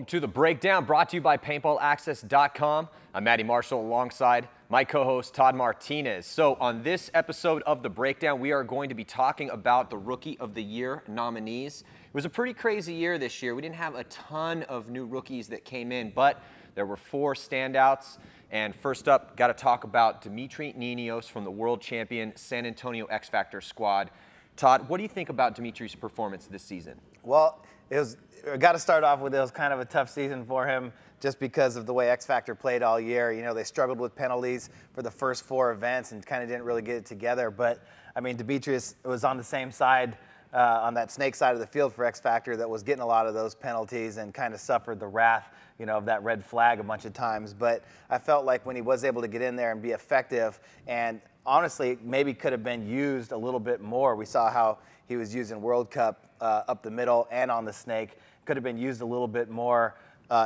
Welcome to The Breakdown, brought to you by paintballaccess.com. I'm Matty Marshall alongside my co-host Todd Martinez. So on this episode of The Breakdown, we are going to be talking about the Rookie of the Year nominees. It was a pretty crazy year this year. We didn't have a ton of new rookies that came in, but there were 4 standouts. And first up, got to talk about Dimitri Ninios from the world champion San Antonio X Factor squad. Todd, what do you think about Dimitri's performance this season? Well, I got to start off with it was kind of a tough season for him just because of the way X Factor played all year. You know, they struggled with penalties for the first 4 events and kind of didn't really get it together. But, I mean, Demetrius was on the same side, on that snake side of the field for X Factor that was getting a lot of those penalties and kind of suffered the wrath, you know, of that red flag a bunch of times. But I felt like when he was able to get in there and be effective, and honestly, maybe could have been used a little bit more. We saw how he was using World Cup up the middle and on the snake. Could have been used a little bit more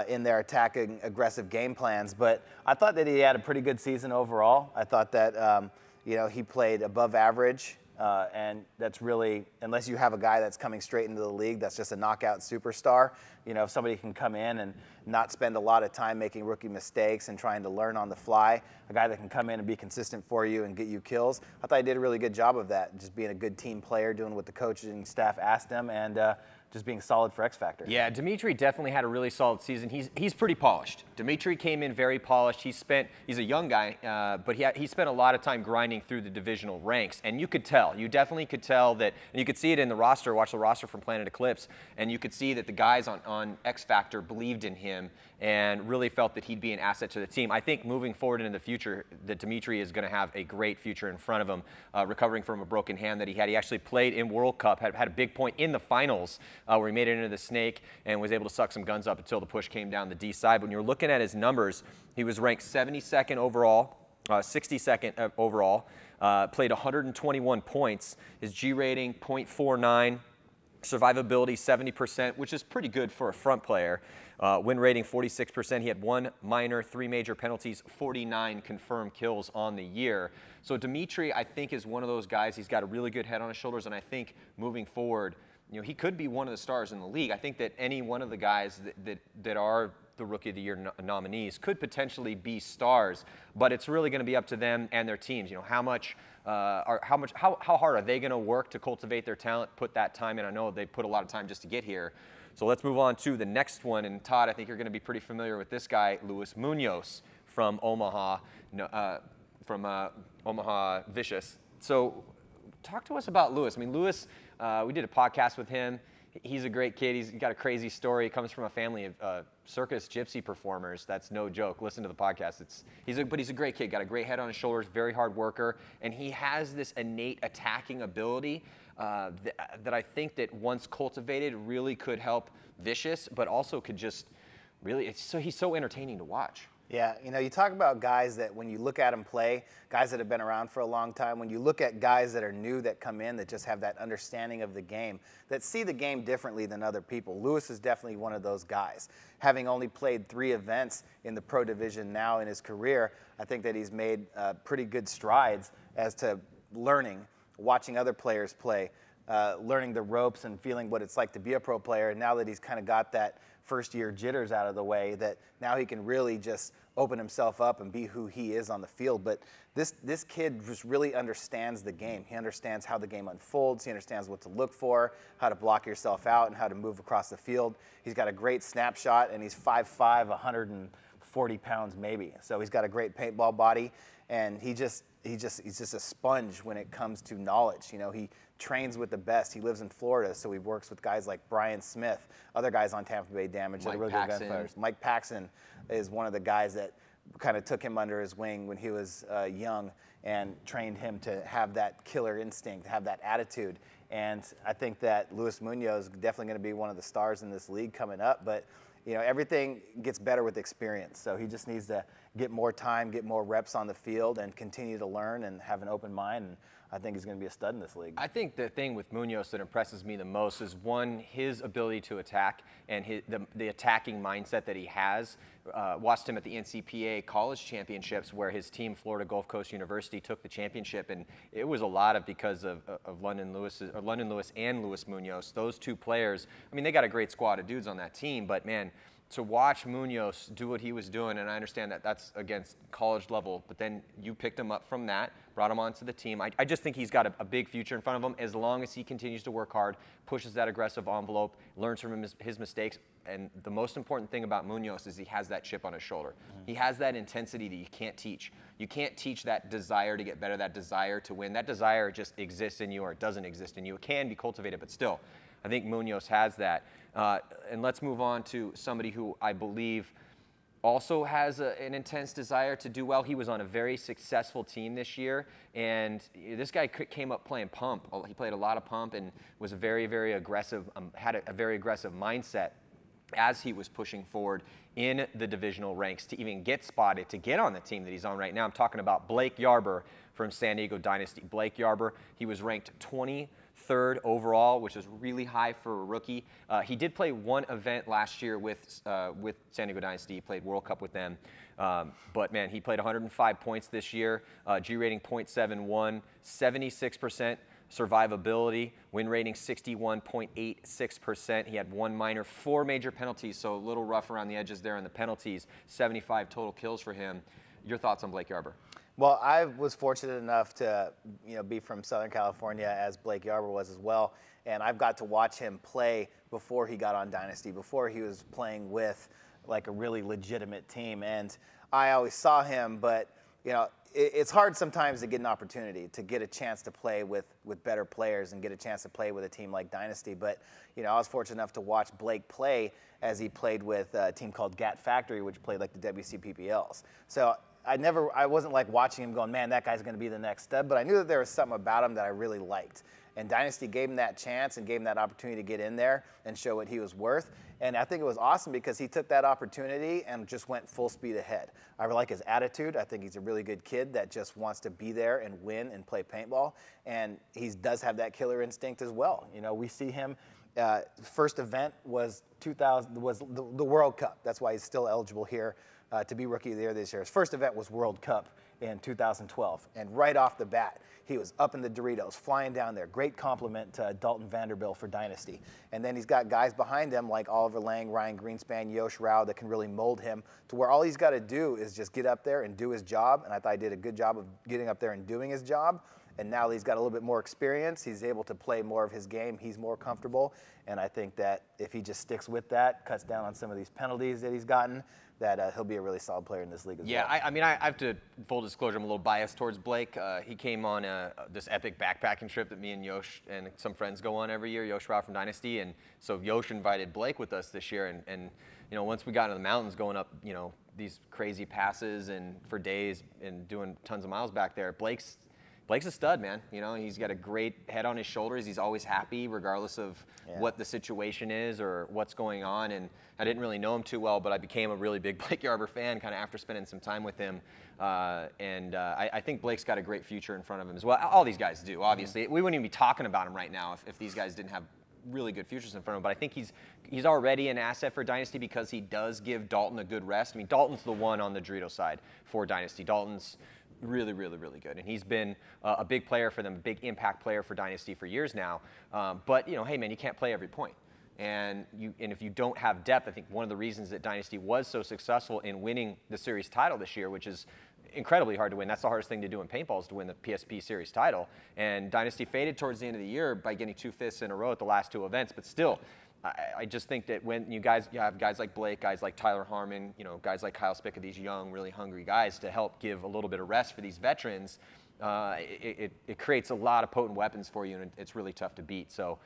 in their attacking aggressive game plans. But I thought that he had a pretty good season overall. I thought that, you know, he played above average. And that's really, unless you have a guy that's coming straight into the league that's just a knockout superstar, you know, if somebody can come in and not spend a lot of time making rookie mistakes and trying to learn on the fly, a guy that can come in and be consistent for you and get you kills, I thought he did a really good job of that, just being a good team player, doing what the coaching staff asked him, and just being solid for X Factor. Yeah, Dimitri definitely had a really solid season. He's pretty polished. Dimitri came in very polished. He's a young guy, but he spent a lot of time grinding through the divisional ranks, and you could tell. You definitely could tell that, and you could see it in the roster. Watch the roster from Planet Eclipse, and you could see that the guys on X Factor believed in him and really felt that he'd be an asset to the team. I think moving forward into the future, that Dimitri is going to have a great future in front of him, recovering from a broken hand that he had. He actually played in World Cup, had a big point in the finals where he made it into the snake and was able to suck some guns up until the push came down the D side. But when you're looking at his numbers, he was ranked 72nd overall, 62nd overall, played 121 points. His G rating, 0.49. Survivability 70%, which is pretty good for a front player. Win rating 46%. He had 1 minor, 3 major penalties, 49 confirmed kills on the year. So Dimitri, I think, is one of those guys. He's got a really good head on his shoulders, and I think moving forward, you know, he could be one of the stars in the league. I think that any one of the guys that are the Rookie of the Year nominees could potentially be stars, but it's really going to be up to them and their teams. You know, how hard are they going to work to cultivate their talent, put that time in? I know they put a lot of time just to get here. So let's move on to the next one. And Todd, I think you're going to be pretty familiar with this guy, Luis Munoz from Omaha, Omaha Vicious. So talk to us about Luis. I mean, Luis, we did a podcast with him. He's a great kid. He's got a crazy story. He comes from a family of circus gypsy performers. That's no joke. Listen to the podcast. But he's a great kid. Got a great head on his shoulders, very hard worker, and he has this innate attacking ability that I think that once cultivated really could help Vicious, but also could just really, he's so entertaining to watch. Yeah, you know, you talk about guys that when you look at them play, guys that have been around for a long time, when you look at guys that are new that come in that just have that understanding of the game, that see the game differently than other people. Luis is definitely one of those guys. Having only played 3 events in the pro division now in his career, I think that he's made pretty good strides as to learning, watching other players play, learning the ropes and feeling what it's like to be a pro player. And now that he's kind of got that first-year jitters out of the way, that now he can really just open himself up and be who he is on the field. But this kid just really understands the game. He understands how the game unfolds. He understands what to look for, how to block yourself out, and how to move across the field. He's got a great snapshot, and he's 5'5", 140 pounds maybe. So he's got a great paintball body, and he's just a sponge when it comes to knowledge. You know, he trains with the best. He lives in Florida, so he works with guys like Brian Smith, other guys on Tampa Bay Damage that are really good gunfighters. Mike Paxson is one of the guys that kind of took him under his wing when he was young and trained him to have that killer instinct, have that attitude. And I think that Luis Munoz is definitely going to be one of the stars in this league coming up. But you know, everything gets better with experience. So he just needs to get more time, get more reps on the field, and continue to learn and have an open mind. And I think he's going to be a stud in this league. I think the thing with Munoz that impresses me the most is, one, his ability to attack and the attacking mindset that he has. Watched him at the NCPA college championships where his team, Florida Gulf Coast University, took the championship, and it was a lot of because of London Lewis and Luis Munoz. Those 2 players, I mean, they got a great squad of dudes on that team, but man, to watch Munoz do what he was doing, and I understand that that's against college level, but then you picked him up from that, brought him onto the team. I just think he's got a big future in front of him as long as he continues to work hard, pushes that aggressive envelope, learns from his mistakes. And the most important thing about Munoz is he has that chip on his shoulder. He has that intensity that you can't teach. You can't teach that desire to get better, that desire to win. That desire just exists in you or it doesn't exist in you. It can be cultivated, but still, I think Munoz has that. And let's move on to somebody who I believe also has an intense desire to do well. He was on a very successful team this year, and this guy came up playing pump. He played a lot of pump and was very, very aggressive, had a very aggressive mindset as he was pushing forward in the divisional ranks to even get spotted, to get on the team that he's on right now. I'm talking about Blake Yarber from San Diego Dynasty. Blake Yarber, he was ranked 23rd overall, which is really high for a rookie. He did play one event last year with San Diego Dynasty. He played World Cup with them. But, man, he played 105 points this year, G rating .71, 76% survivability, win rating 61.86%. He had 1 minor, 4 major penalties, so a little rough around the edges there on the penalties. 75 total kills for him. Your thoughts on Blake Yarber? Well, I was fortunate enough to be from Southern California, as Blake Yarber was as well, and I've got to watch him play before he got on Dynasty, before he was playing with like a really legitimate team. And I always saw him, but it's hard sometimes to get an opportunity, to get a chance to play with better players and get a chance to play with a team like Dynasty. But, I was fortunate enough to watch Blake play as he played with a team called Gat Factory, which played like the WCPPLs. So I wasn't like watching him going, man, that guy's going to be the next stud, but I knew that there was something about him that I really liked. And Dynasty gave him that chance and gave him that opportunity to get in there and show what he was worth. And I think it was awesome because he took that opportunity and just went full speed ahead. I like his attitude. I think he's a really good kid that just wants to be there and win and play paintball. And he does have that killer instinct as well. We see him. First event was the World Cup. That's why he's still eligible here to be Rookie of the Year this year. His first event was World Cup in 2012. And right off the bat, he was up in the Doritos, flying down there. Great compliment to Dalton Vanderbilt for Dynasty. And then he's got guys behind him like Oliver Lang, Ryan Greenspan, Yosh Rao that can really mold him to where all he's got to do is just get up there and do his job. And I thought he did a good job of getting up there and doing his job. And now that he's got a little bit more experience, he's able to play more of his game. He's more comfortable. And I think that if he just sticks with that, cuts down on some of these penalties that he's gotten, that he'll be a really solid player in this league as well. Yeah, I mean, I have to, full disclosure, I'm a little biased towards Blake. He came on this epic backpacking trip that me and Yosh and some friends go on every year, Yosh Rao from Dynasty. And so Yosh invited Blake with us this year. And once we got into the mountains going up, these crazy passes and for days and doing tons of miles back there, Blake's a stud, man. He's got a great head on his shoulders. He's always happy regardless of what the situation is or what's going on. And I didn't really know him too well, but I became a really big Blake Yarber fan kind of after spending some time with him. I think Blake's got a great future in front of him as well. All these guys do, obviously. We wouldn't even be talking about him right now if these guys didn't have really good futures in front of him. But I think he's already an asset for Dynasty because he does give Dalton a good rest. I mean, Dalton's the one on the Dorito side for Dynasty. Dalton's really, really, really good. And he's been a big player for them, a big impact player for Dynasty for years now. But, hey, man, you can't play every point. And if you don't have depth, I think one of the reasons that Dynasty was so successful in winning the series title this year, which is incredibly hard to win. That's the hardest thing to do in paintball is to win the PSP series title. And Dynasty faded towards the end of the year by getting 2 fifths in a row at the last 2 events. But still, I just think that when you have guys like Blake, guys like Tyler Harmon, guys like Kyle Spica, these young, really hungry guys to help give a little bit of rest for these veterans, it creates a lot of potent weapons for you, and it's really tough to beat. So,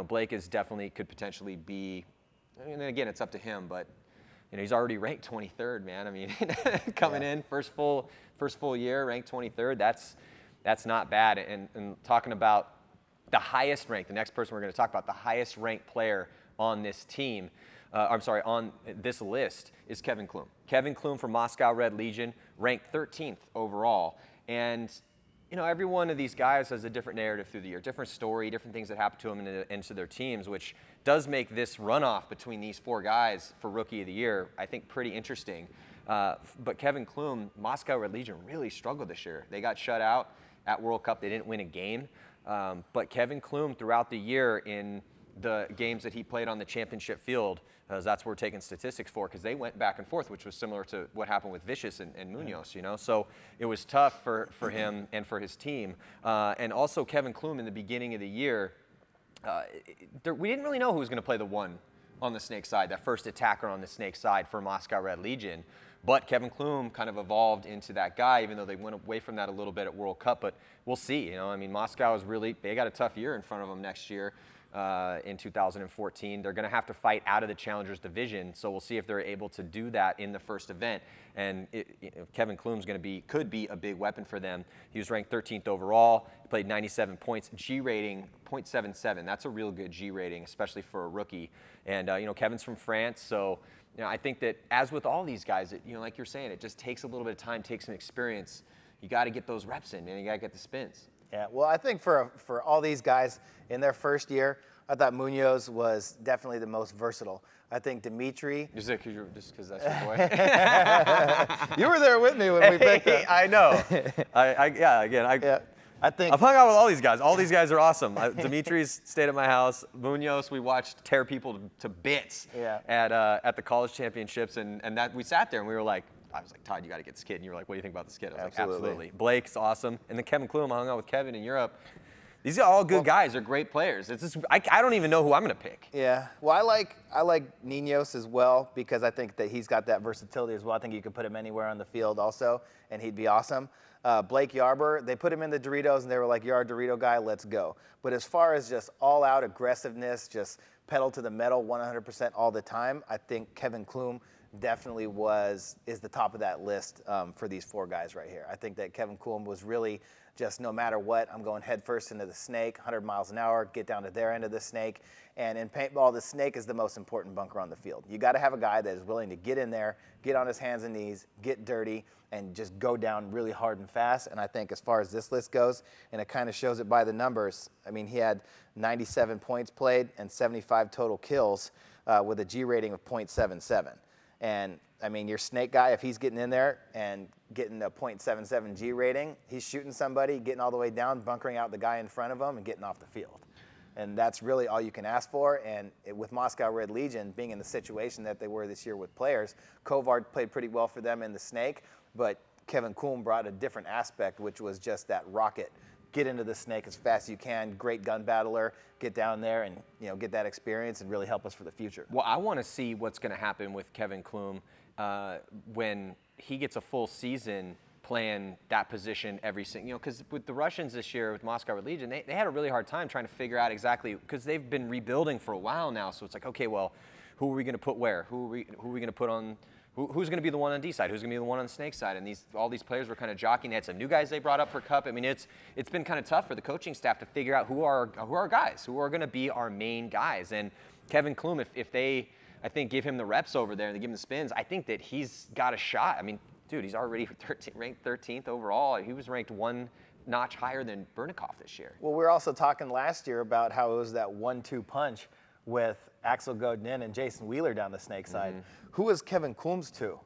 Blake could potentially be, and again, it's up to him, but he's already ranked 23rd, man. I mean, coming in first full year, ranked 23rd. That's not bad. And talking about the highest ranked, the next person we're going to talk about, the highest ranked player on this team, on this list is Kevin Klum. Kevin Klum from Moscow Red Legion, ranked 13th overall. And, every one of these guys has a different narrative through the year, different story, different things that happen to them and to their teams, which does make this runoff between these 4 guys for Rookie of the Year, I think, pretty interesting. But Kevin Klum, Moscow Red Legion, really struggled this year. They got shut out at World Cup. They didn't win a game. But Kevin Klum, throughout the year in the games that he played on the championship field, that's what we're taking statistics for, because they went back and forth, which was similar to what happened with Vicious and Munoz, you know? So it was tough for him and for his team. And also Kevin Klum in the beginning of the year, we didn't really know who was going to play the one on the Snake side, that first attacker on the Snake side for Moscow Red Legion. But Kevin Klum kind of evolved into that guy, even though they went away from that a little bit at World Cup. But we'll see. You know, I mean, Moscow is really, they got a tough year in front of them next year in 2014. They're going to have to fight out of the Challengers division. So we'll see if they're able to do that in the first event. And Kevin Klum's going to could be a big weapon for them. He was ranked 13th overall. He played 97 points. G rating 0.77. That's a real good G rating, especially for a rookie. And you know, Kevin's from France, so. You know, I think that as with all these guys, you know, like you're saying, it just takes a little bit of time, takes some experience. You got to get those reps in, and you got to get the spins. Yeah, well, I think for all these guys in their first year, I thought Munoz was definitely the most versatile. I think Dimitri. Just because that's your boy. You were there with me when we picked up. I know. I think I've hung out with all these guys. All these guys are awesome. Dimitri's stayed at my house. Munoz, we watched tear people to bits at the college championships, and that we sat there and we were like, I was like, Todd, you got to get this kid. And you were like, what do you think about this kid? I was like, absolutely. Blake's awesome. And then Kevin Klum, I hung out with Kevin in Europe. These are all good guys. They're great players. It's just, I don't even know who I'm going to pick. Yeah. Well, I like Ninos as well, because I think that he's got that versatility as well. I think you could put him anywhere on the field also, and he'd be awesome. Blake Yarber, they put him in the Doritos, and they were like, you're our Dorito guy, let's go. But as far as just all-out aggressiveness, just pedal to the metal 100% all the time, I think Kevin Klum definitely is the top of that list for these four guys right here. I think that Kevin Klum was really just no matter what, I'm going head first into the snake, 100 miles an hour, get down to their end of the snake. And in paintball, the snake is the most important bunker on the field. You got to have a guy that is willing to get in there, get on his hands and knees, get dirty, and just go down really hard and fast. And I think as far as this list goes, and it kind of shows it by the numbers, I mean, he had 97 points played and 75 total kills with a G rating of 0.77. And I mean, your snake guy, if he's getting in there and getting a 0.77 G rating, he's shooting somebody, getting all the way down, bunkering out the guy in front of him, and getting off the field. And that's really all you can ask for. And with Moscow Red Legion being in the situation that they were this year with players, Kovard played pretty well for them in the snake, but Kevin Klum brought a different aspect, which was just that rocket. Get into the snake as fast as you can, great gun battler, get down there and get that experience and really help us for the future. Well, I want to see what's going to happen with Kevin Klum when he gets a full season playing that position every single, because with the Russians this year with Moscow Red Legion, they had a really hard time trying to figure out exactly, because they've been rebuilding for a while now. So it's like, okay, well, who are we going to put where? Who are we going to put on? Who's going to be the one on D side? Who's going to be the one on the snake side? And all these players were kind of jockeying. They had some new guys they brought up for Cup. I mean, it's been kind of tough for the coaching staff to figure out who are our guys, who are going to be our main guys. And Kevin Klum, if they, I think, give him the reps over there and they give him the spins, I think that he's got a shot. I mean, dude, he's already ranked 13th overall. He was ranked one notch higher than Bernikov this year. Well, we were also talking last year about how it was that 1-2 punch with Axel Godin and Jason Wheeler down the snake side. Who is Kevin Klum's two?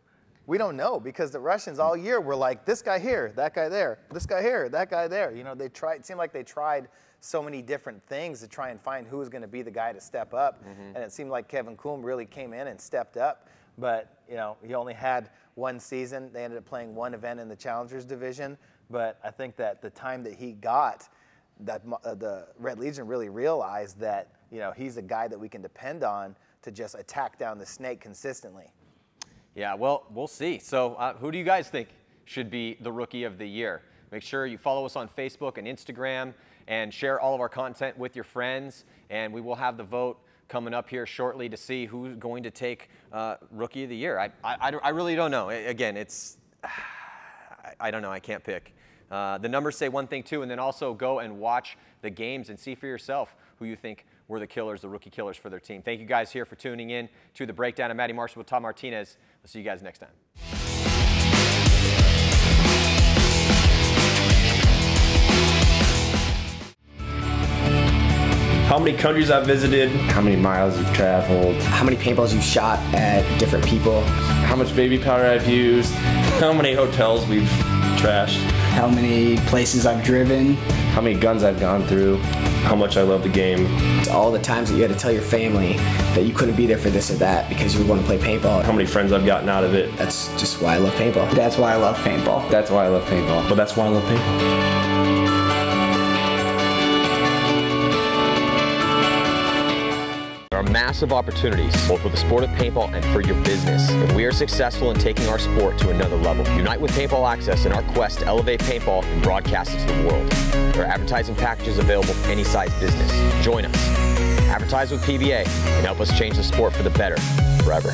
We don't know, because the Russians all year were like, this guy here, that guy there, this guy here, that guy there. They tried. It seemed like they tried so many different things to try and find who was going to be the guy to step up. And it seemed like Kevin Klum really came in and stepped up. But he only had one season. They ended up playing one event in the Challengers division. But I think that the time that he got, that the Red Legion really realized that he's a guy that we can depend on to just attack down the snake consistently. Yeah, well, we'll see. So who do you guys think should be the Rookie of the Year? Make sure you follow us on Facebook and Instagram and share all of our content with your friends. And we will have the vote coming up here shortly to see who's going to take Rookie of the Year. I really don't know. Again, I don't know. I can't pick. The numbers say one thing too, and then also go and watch the games and see for yourself who you think were the killers, the rookie killers for their team. Thank you guys here for tuning in to the Breakdown. I'm Matty Marshall with Tom Martinez. We'll see you guys next time. How many countries I've visited, how many miles you've traveled, how many paintballs you've shot at different people, how much baby powder I've used, how many hotels we've trashed, how many places I've driven, how many guns I've gone through, how much I love the game. It's all the times that you had to tell your family that you couldn't be there for this or that because you were going to play paintball. How many friends I've gotten out of it. That's just why I love paintball. That's why I love paintball. That's why I love paintball. But that's why I love paintball. There are massive opportunities, both with the sport of paintball and for your business. If we are successful in taking our sport to another level, unite with Paintball Access in our quest to elevate paintball and broadcast it to the world. There are advertising packages available for any size business. Join us. Advertise with PBA and help us change the sport for the better forever.